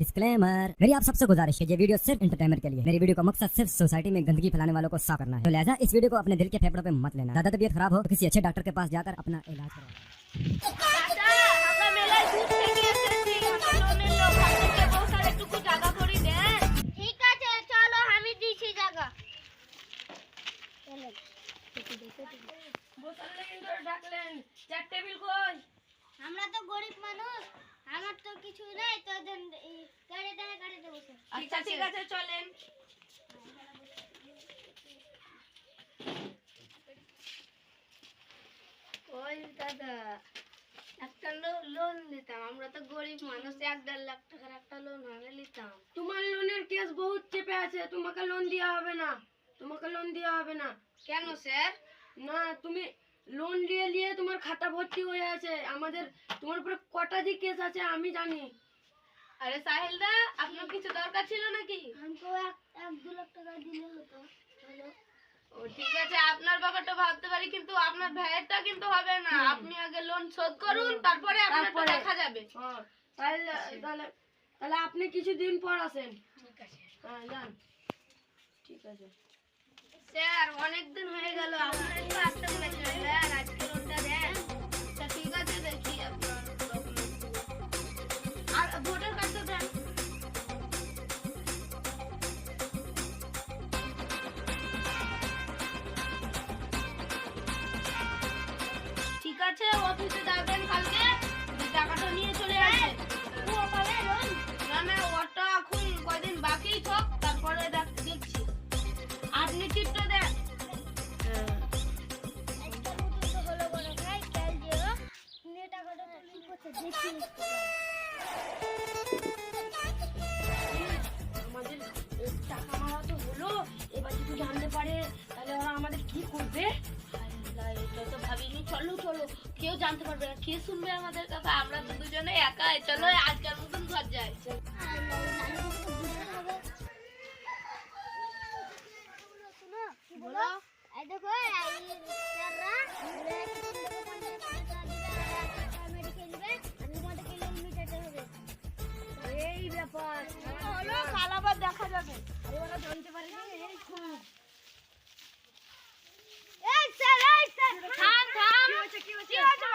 Disclaimer, मेरी आप सबसे गुजारिश है, ये वीडियो सिर्फ एंटरटेनमेंट के लिए। मेरी वीडियो का मकसद सिर्फ सोसाइटी में गंदगी फैलाने वालों को साफ करना है, तो लिहाजा इस वीडियो को अपने दिल के फेफड़ों पे मत लेना। ज्यादा तबीयत खराब हो तो किसी अच्छे डॉक्टर के पास जाकर अपना इलाज कराओ। আমরা তো গরিব মানুষ, আমার তো কিছু নাই, তো গাড়ি দেবো। আচ্ছা ঠিক আছে চলেন। ওই দাদা একটা লোন নিতাম, আমরা তো গরিব মানুষ, 1-1.5 লাখ টাকার একটা লোন হলে নিতাম। তোমার লোনের কেস বহুত চেপে আছে, তোমাকে লোন দেওয়া হবে না, তোমাকে লোন দেওয়া হবে না। কেন স্যার? না, তুমি লোন নিয়ে তোমার খাতা ভর্তি হয়ে আছে, আমাদের তোমার উপরে কটা যে কেস আছে আমি জানি। আরে সাহেল দা, আপনার কিছু দরকার ছিল নাকি? हमको 1-2 লাখ টাকা দিলে হতো। হ্যালো, ও ঠিক আছে, আপনার ব্যাপারটা ভাবতে পারি, কিন্তু আপনার ভাইয়েরটা কিন্তু হবে না। আপনি আগে লোন শোধ করুন, তারপরে আপনারটা দেখা যাবে। হ্যাঁ, তাহলে তাহলে তাহলে আপনি কিছুদিন পর আসেন। ঠিক আছে হ্যাঁ, যান। ঠিক আছে স্যার, অনেকদিন হয়ে গেল, আপনার একটু আসতে বলেছিলেন স্যার, আজকে লোনটা দেন। আচ্ছা ঠিক আছে, দেখি আপনার document। আর ভোটার কার্ডটা দেন। ঠিক আছে, অফিসে যাবেন কালকে, টাকাটা নিয়ে চলে আসবেন। ও পাবে লোন? না না, ওটা এখন কয়দিন বাকি থাক, তারপরে দেখছি। আপনি টিপটা দেন। একটা নতুন তো হলো বড় ভাই, কাল যেও নিয়ে টাকাটা তুলি করতে দেখি। আমাদের টাকা মারা তো হলো, এবার যদি জানতে পারে তাহলে ওরা আমাদের কি করবে? এটা তো ভাবিনি। চলো চলো, কেউ জানতে পারবে না, কে শুনবে আমাদের কথা? আমরা তো দুজনে একাই। চলো আজকের মতন ঘর যাই। বলো, এই দেখো এই স্যাররা মেডিকেল দিবে, আমি তোমাদেরকে লোন মিটাতে হবে। এই ব্যাপার হলো, কাল আবার দেখা যাবে। ওরা জানতে পারে না, এই খুব এই স্যার, থাম থাম। কি হয়েছে কি হয়েছে